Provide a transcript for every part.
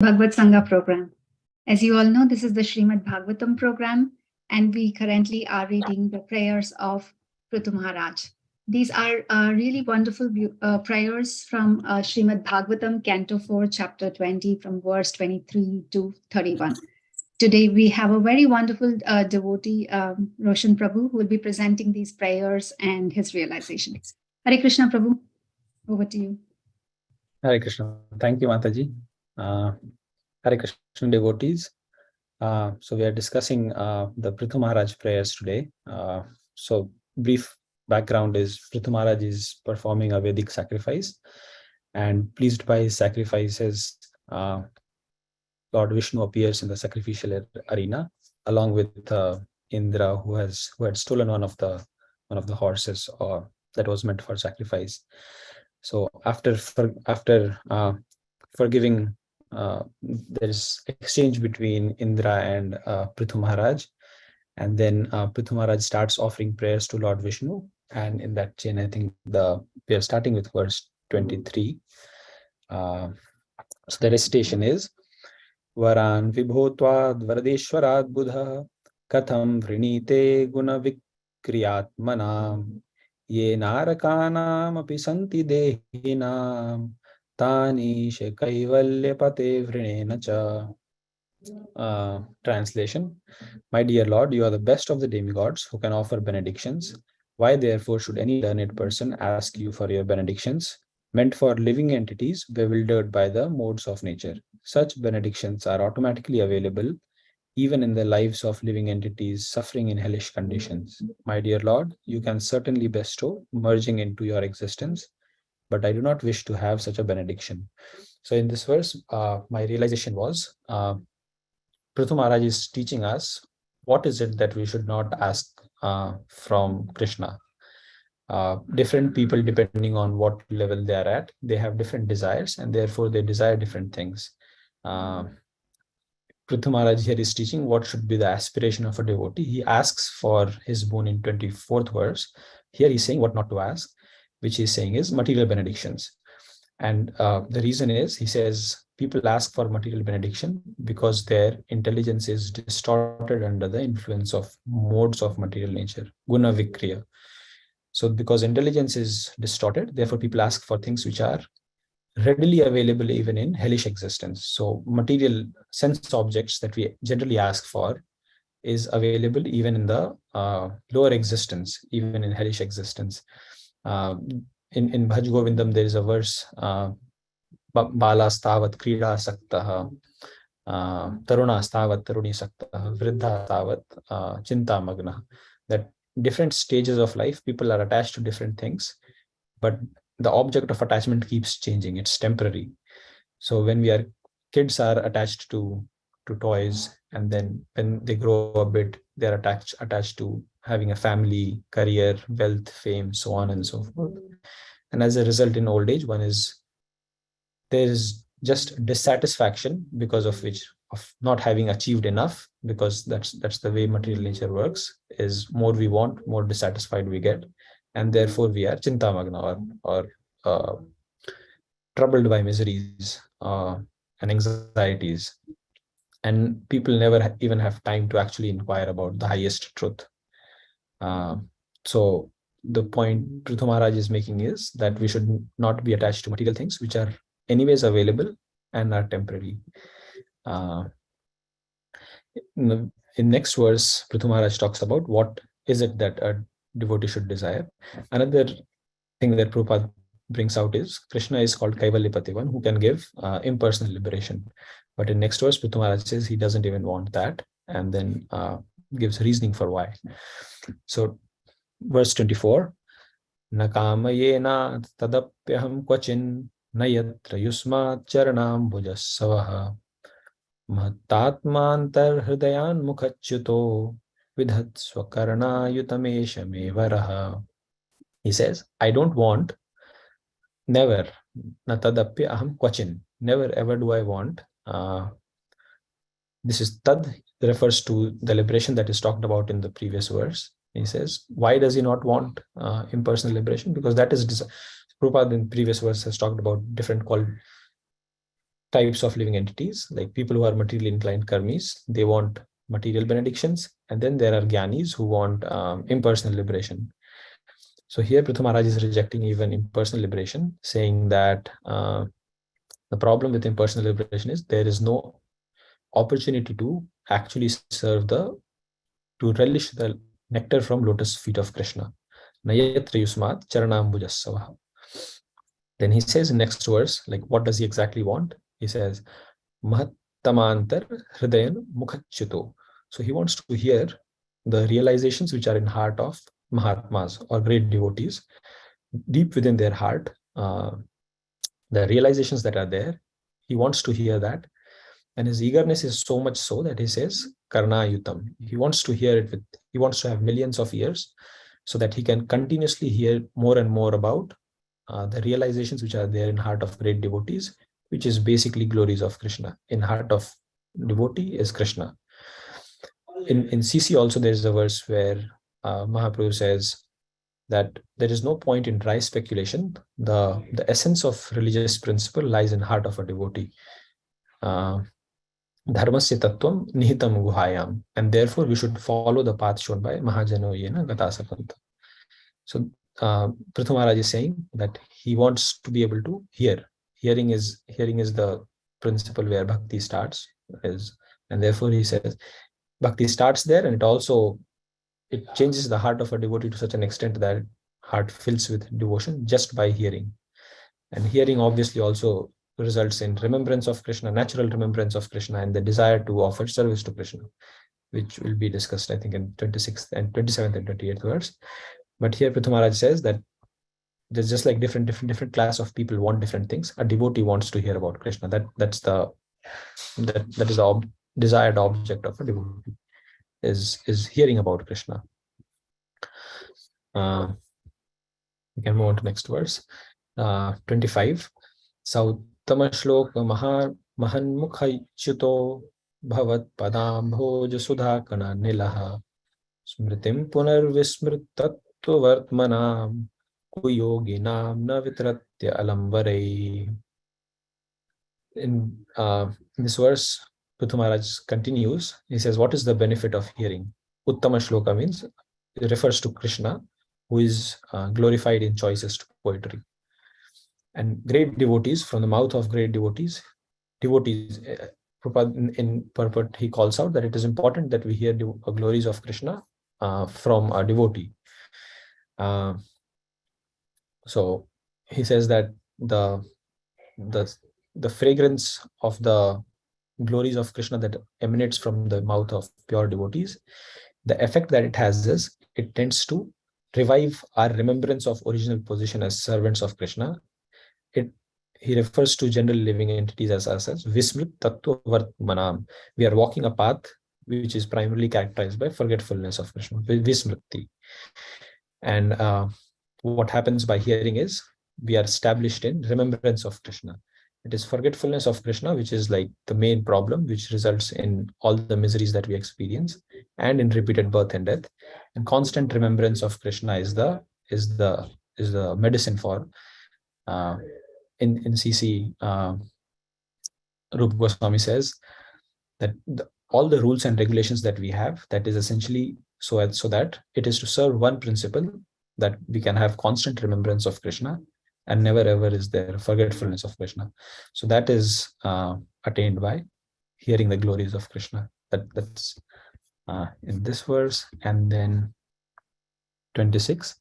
BhagavatSanga program. As you all know, this is the Srimad Bhagavatam program, and we currently are reading the prayers of Prthu Maharaj. These are really wonderful prayers from Srimad Bhagavatam, Canto 4, Chapter 20, from verse 23 to 31. Today, we have a very wonderful devotee, Roshan Prabhu, who will be presenting these prayers and his realizations. Hare Krishna, Prabhu. Over to you. Hare Krishna. Thank you, Mataji. Hare Krishna devotees. So we are discussing the Prthu Maharaj prayers today. So brief background is Prthu Maharaj is performing a Vedic sacrifice, and pleased by his sacrifices, Lord Vishnu appears in the sacrificial arena along with Indra, who had stolen one of the horses that was meant for sacrifice. So after forgiving, there is exchange between Indra and Prthu Maharaj, and then Prthu Maharaj starts offering prayers to Lord Vishnu, and in that chain, I think we are starting with verse 23. So the recitation is: Varan vibhotvad varadeshwarad buddha katham vrinite guna vikriyatmanam ye narakanam api santi dehinam tani shekaivalyapate vrinena cha. Translation: My dear Lord, you are the best of the demigods who can offer benedictions. Why therefore should any learned person ask you for your benedictions? Meant for living entities bewildered by the modes of nature. Such benedictions are automatically available even in the lives of living entities suffering in hellish conditions. My dear Lord, you can certainly bestow merging into your existence, but I do not wish to have such a benediction. So in this verse, my realization was Prthu Maharaj is teaching us what is it that we should not ask from Krishna. Different people, depending on what level they are at, they have different desires, and therefore they desire different things. Prthu Maharaj here is teaching what should be the aspiration of a devotee. He asks for his boon in 24th verse. Here he's saying what not to ask, which he's saying is material benedictions. And the reason is, he says, people ask for material benediction because their intelligence is distorted under the influence of modes of material nature, guna vikriya. So because intelligence is distorted, therefore people ask for things which are readily available even in hellish existence. So material sense objects that we generally ask for is available even in the lower existence, even in hellish existence. In Bhaj Govindam, there is a verse, Balastavat Krida Saktaha, Tarunastavat Taruni Saktaha, Vriddha Tavat Chinta Magna. That different stages of life, people are attached to different things, but the object of attachment keeps changing. It's temporary. So when kids are attached to toys, and then when they grow a bit, they're attached to having a family, career, wealth, fame, so on and so forth. And as a result, in old age, there is just dissatisfaction because of not having achieved enough, because that's the way material nature works. Is more we want, more dissatisfied we get, and therefore we are chintamagna, or troubled by miseries and anxieties. And people never even have time to actually inquire about the highest truth. So the point Prthu Maharaj is making is that we should not be attached to material things which are anyways available and are temporary. In next verse, Prthu Maharaj talks about what is it that a devotee should desire. Another thing that Prabhupada brings out is Krishna is called Kaivalyapati, one who can give impersonal liberation. But in next verse, Prthu Maharaj says he doesn't even want that, and then gives reasoning for why. So verse 24, Nakamayena tadapyaham kvachin nayatra yusma charanam bhujasavaha mahtatmantar hridayan mukhachyuto vidhat swakarna yutameshamevaraha. He says, I don't want, never, natadapya aham kvachin, never ever do I want. This is tad, refers to the liberation that is talked about in the previous verse. He says, why does he not want impersonal liberation? Because that is, Prabhupada in previous verse has talked about different types of living entities, like people who are materially inclined karmis, they want material benedictions, and then there are gyanis who want impersonal liberation. So here Prithum Maharaj is rejecting even impersonal liberation, saying that the problem with impersonal liberation is there is no opportunity to actually serve to relish the nectar from lotus feet of Krishna. Nayatra yusmat charanambujasava. Then he says in next verse, like what does he exactly want? He says, Mahattamantar hridayan mukhachito. So he wants to hear the realizations which are in heart of Mahatmas or great devotees, deep within their heart, the realizations that are there. He wants to hear that. And his eagerness is so much so that he says, Karna Yutam. He wants to hear it he wants to have millions of ears so that he can continuously hear more and more about the realizations which are there in heart of great devotees, which is basically glories of Krishna. In heart of devotee is Krishna. In CC also there is a verse where Mahaprabhu says that there is no point in dry speculation. The essence of religious principle lies in heart of a devotee. Dharmasya tattvam nihitam guhayam, and therefore we should follow the path shown by Mahajano Yena Gatasapanta. So Prthu Maharaj is saying that he wants to be able to hear. Hearing is the principle where bhakti starts, and therefore he says bhakti starts there, and it changes the heart of a devotee to such an extent that heart fills with devotion just by hearing. And hearing obviously also results in remembrance of Krishna, natural remembrance of Krishna, and the desire to offer service to Krishna, which will be discussed, I think, in 26th and 27th and 28th verse. But here Prithum Maharaj says that there's just like different class of people want different things. A devotee wants to hear about Krishna. That is the desired object of a devotee, is hearing about Krishna. We can move on to next verse. 25. Sautama shloka mahanmukhayuto bhavat padambhoj sudhakana nilaha smritim punarvismritatvavartmanam kuyoginam na vitratya alamvarei. In this verse, Prthu Maharaj continues. He says, what is the benefit of hearing? Uttama shloka means it refers to Krishna, who is glorified in choicest poetry. And great devotees, from the mouth of great devotees, in purport, he calls out that it is important that we hear the glories of Krishna from a devotee. So he says that the fragrance of the glories of Krishna that emanates from the mouth of pure devotees, the effect that it has is it tends to revive our remembrance of original position as servants of Krishna. He refers to general living entities as Vismrit Tattva Vartmanam. We are walking a path which is primarily characterized by forgetfulness of Krishna, Vismriti. And what happens by hearing is we are established in remembrance of Krishna. It is forgetfulness of Krishna which is like the main problem, which results in all the miseries that we experience and in repeated birth and death. And constant remembrance of Krishna is the medicine for in CC. Rupa Goswami says that all the rules and regulations that we have, that is essentially so that it is to serve one principle, that we can have constant remembrance of Krishna and never ever is there forgetfulness of Krishna. So that is attained by hearing the glories of Krishna. That's in this verse. And then 26.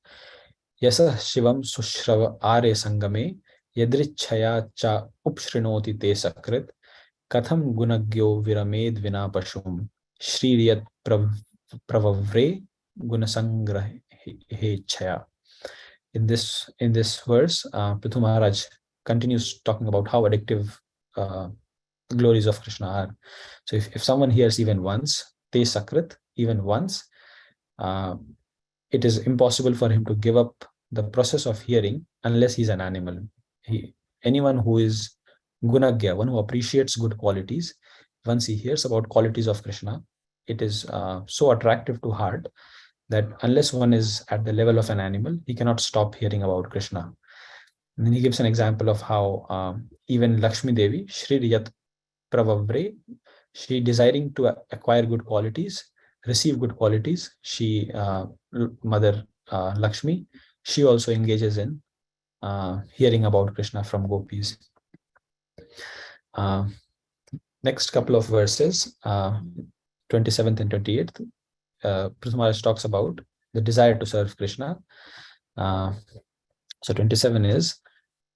Yasa Shivam Sushrava Are Sangame Yadrichaya Cha Upshrinoti Te Sakrit Katham Gunagyo Viramed Vina Pashum Shriyat Pravavre Gunasangrahe Chaya. In this verse, Prthu Maharaj continues talking about how addictive glories of Krishna are. So if someone hears even once, te sakrit, even once, it is impossible for him to give up the process of hearing unless he's an animal. Anyone who is gunagya, one who appreciates good qualities, once he hears about qualities of Krishna, it is so attractive to heart that unless one is at the level of an animal, he cannot stop hearing about Krishna. And then he gives an example of how even Lakshmi Devi, Shri Riyat Pravavre, she desiring to acquire good qualities, receive good qualities, Mother Lakshmi, she also engages in hearing about Krishna from gopis. Uh, Next couple of verses, 27th and 28th, Prthu Maharaj talks about the desire to serve Krishna. So 27 is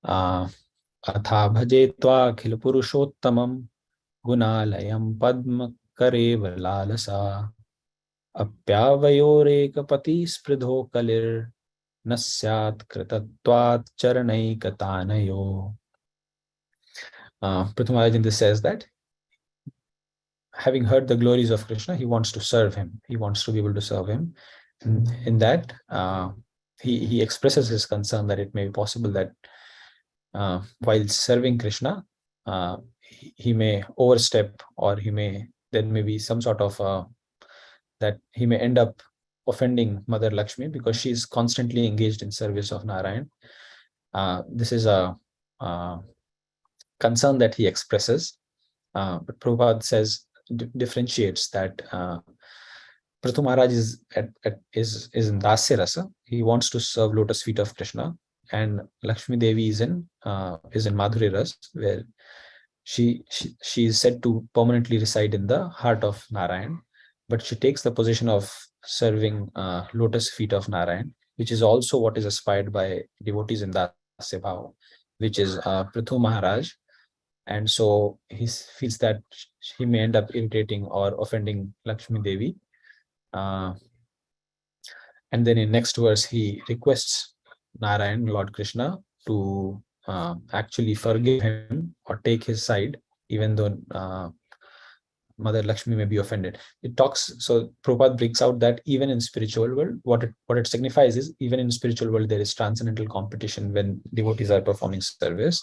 Atha bhaje tva khil purushottamam gunalayam padma karev lalasa apyavayoreka spridho kalir nasyat kritatvat charanaikatanayo. Prthu Maharaj in this says that having heard the glories of Krishna, he wants to serve him. He wants to be able to serve him. And in that, he expresses his concern that it may be possible that while serving Krishna, he may overstep, or there may be some sort of that he may end up offending Mother Lakshmi because she is constantly engaged in service of Narayan. This is a concern that he expresses, but Prabhupada says differentiates that Prthu Maharaj is in Dasya Rasa. He wants to serve lotus feet of Krishna, and Lakshmi Devi is in Madhuri Ras, where she is said to permanently reside in the heart of Narayan, but she takes the position of serving lotus feet of Narayan, which is also what is aspired by devotees in Dasya Bhava, which is Prthu Maharaj. And so he feels that he may end up irritating or offending Lakshmi Devi. And then in next verse, he requests Narayan, Lord Krishna, to actually forgive him or take his side, even though Mother Lakshmi may be offended. It talks, so Prabhupada brings out that even in spiritual world, what it signifies is even in spiritual world, there is transcendental competition when devotees are performing service.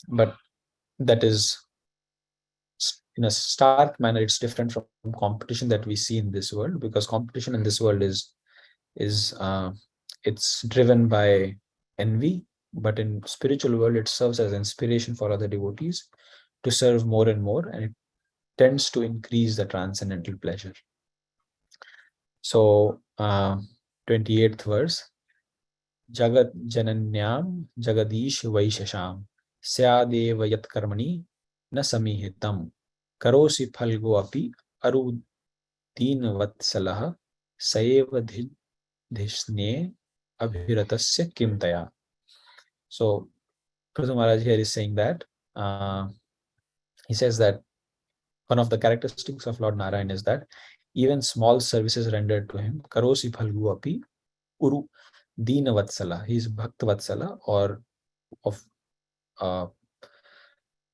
But that is, in a stark manner, it's different from competition that we see in this world, because competition in this world is it's driven by envy, but in spiritual world it serves as inspiration for other devotees to serve more and more, and it tends to increase the transcendental pleasure. So 28th verse, Jagat Jananyam Jagadish Vaishasham Syadeva Yat Karmani Na Samihitam Karosi Phalgo Api Aru Deen Vatsalah Saeva Dhisne Abhiratasya Kimtaya. So Prabhu Maharaj here is saying that he says that one of the characteristics of Lord Narayan is that even small services rendered to him, Karosi Phalgu Api Uru Deen Vatsala, he is Bhakta Vatsala, or of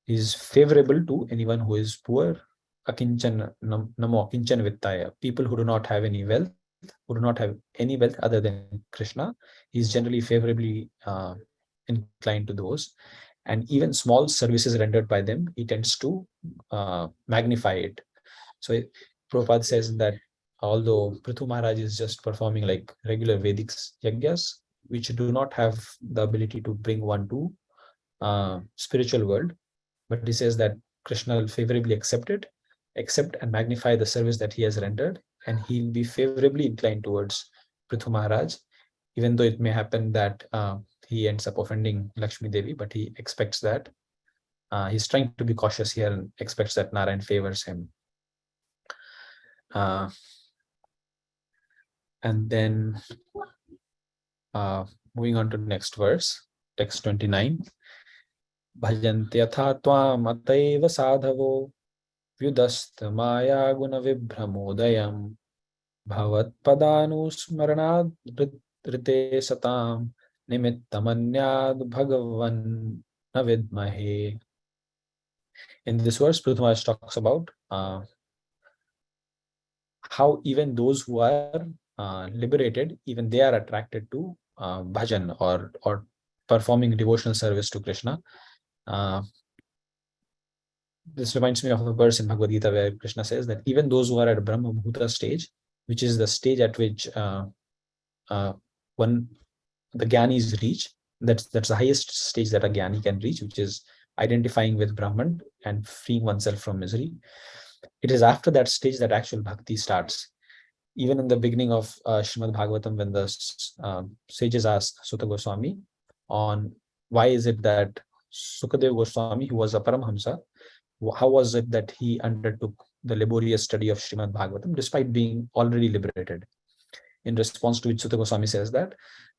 he is favorable to anyone who is poor. Akinchan Namo Akinchan Vittaya, people who do not have any wealth, who do not have any wealth other than Krishna, he is generally favorably inclined to those. And even small services rendered by them, he tends to magnify it. So Prabhupada says that although Prthu Maharaj is just performing like regular Vedic yagyas, which do not have the ability to bring one to spiritual world, but he says that Krishna will favorably accept and magnify the service that he has rendered, and he'll be favorably inclined towards Prthu Maharaj, even though it may happen that he ends up offending Lakshmi Devi, but he expects that he's trying to be cautious here and expects that Narayan favors him. And then moving on to next verse, text 29. Bhajantyatha tvam ataiva sadhavo vyudast maya guna vibhramodayam bhavat padanusmaranad rite satam nimittamanyad bhagavan navidmahe. In this verse, Prthu Maharaj talks about how even those who are liberated, even they are attracted to bhajan or performing devotional service to Krishna. This reminds me of a verse in Bhagavad Gita where Krishna says that even those who are at Brahma Bhuta stage, which is the stage at which the Gyanis reach, That's the highest stage that a Gyani can reach, which is identifying with Brahman and freeing oneself from misery. It is after that stage that actual bhakti starts. Even in the beginning of Srimad Bhagavatam, when the sages ask Sutta Goswami on why is it that Sukadeva Goswami, who was a Paramhamsa, how was it that he undertook the laborious study of Srimad Bhagavatam despite being already liberated? In response to which Sutta Goswami says that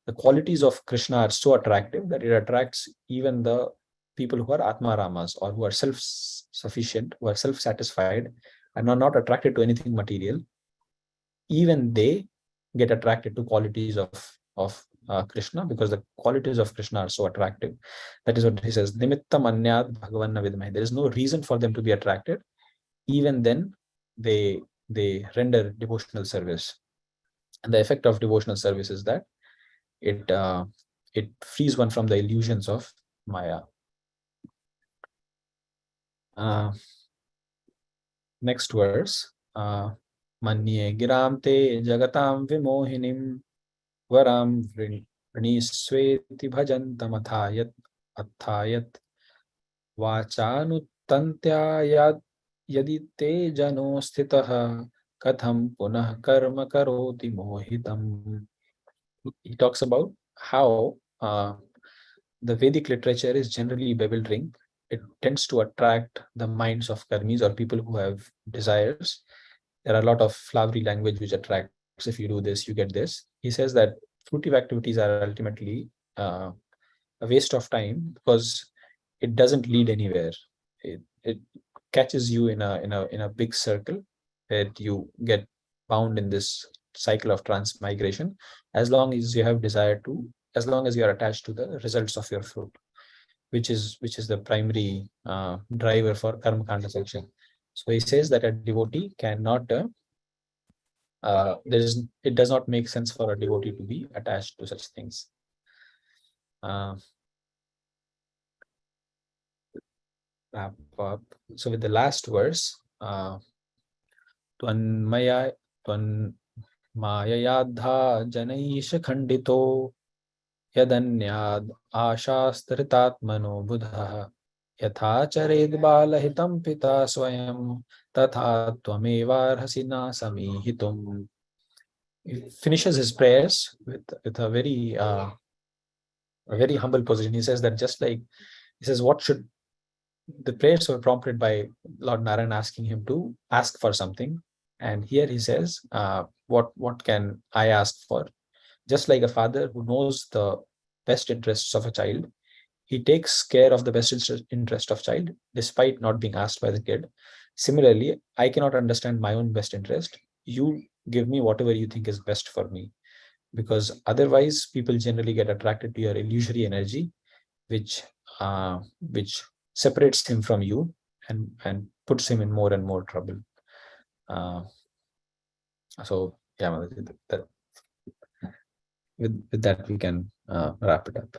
the qualities of Krishna are so attractive that it attracts even the people who are Atma Ramas, or who are self-sufficient, who are self-satisfied, and are not attracted to anything material. Even they get attracted to qualities of Krishna, because the qualities of Krishna are so attractive. That is what he says. Nimittam anyad bhagavan vidmahi. There is no reason for them to be attracted. Even then, they render devotional service. And the effect of devotional service is that it frees one from the illusions of Maya. Next verse. Manye giram te jagatam vimohinim varam vrinishveti bhajantam athayat vachanuttantya yadi te jano sthitah katham punah karma karoti mohitam. He talks about how the Vedic literature is generally bewildering. It tends to attract the minds of karmis, or people who have desires. There are a lot of flowery language which attracts. If you do this, you get this. He says that fruitive activities are ultimately a waste of time, because it doesn't lead anywhere. It catches you in a big circle where you get bound in this cycle of transmigration, as long as you have desire to, as long as you are attached to the results of your fruit, which is the primary driver for karma kanda section. So he says that a devotee cannot it does not make sense for a devotee to be attached to such things. Wrap up. So with the last verse, Tvanmaya Mayayadha Janaisha Khandito Yadanyad Ashastaritatmano Buddha Yatha Chared Balahitam Pita Swayam Tatha Tvamevarhasina Samihitum. He finishes his prayers with a very humble position. He says that what should the prayers were prompted by Lord Narayan asking him to ask for something, and here he says, "What can I ask for?" Just like a father who knows the best interests of a child, he takes care of the best interest of child despite not being asked by the kid. Similarly, I cannot understand my own best interest. You give me whatever you think is best for me, because otherwise people generally get attracted to your illusory energy, which separates him from you and puts him in more and more trouble. So yeah, with that we can wrap it up.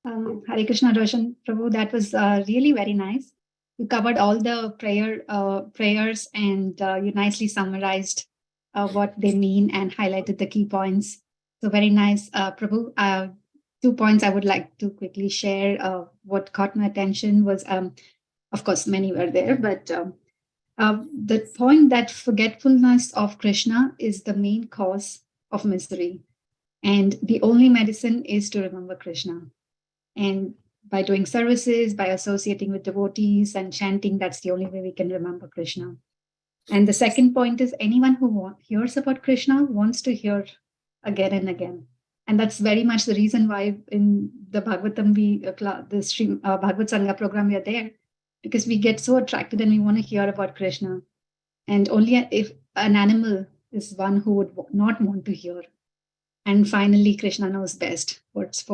Hare Krishna, Roshan, Prabhu, that was really very nice. You covered all the prayers, and you nicely summarized what they mean and highlighted the key points. So very nice, Prabhu. 2 points I would like to quickly share. What caught my attention was, of course, many were there, but the point that forgetfulness of Krishna is the main cause of misery, and the only medicine is to remember Krishna. And by doing services, by associating with devotees and chanting, that's the only way we can remember Krishna. And the second point is, anyone who hears about Krishna wants to hear again and again. And that's very much the reason why in the Bhagavatam, the BhagavatSanga program, we are there, because we get so attracted and we want to hear about Krishna. And only if an animal is one who would not want to hear. And finally, Krishna knows best what's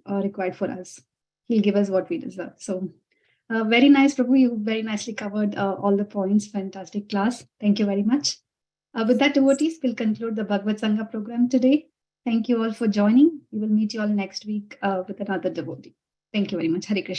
required for us. He'll give us what we deserve. So very nice, Prabhu. You very nicely covered all the points. Fantastic class. Thank you very much. With that, devotees, we'll conclude the BhagavatSanga program today. Thank you all for joining. We will meet you all next week with another devotee. Thank you very much. Hare Krishna.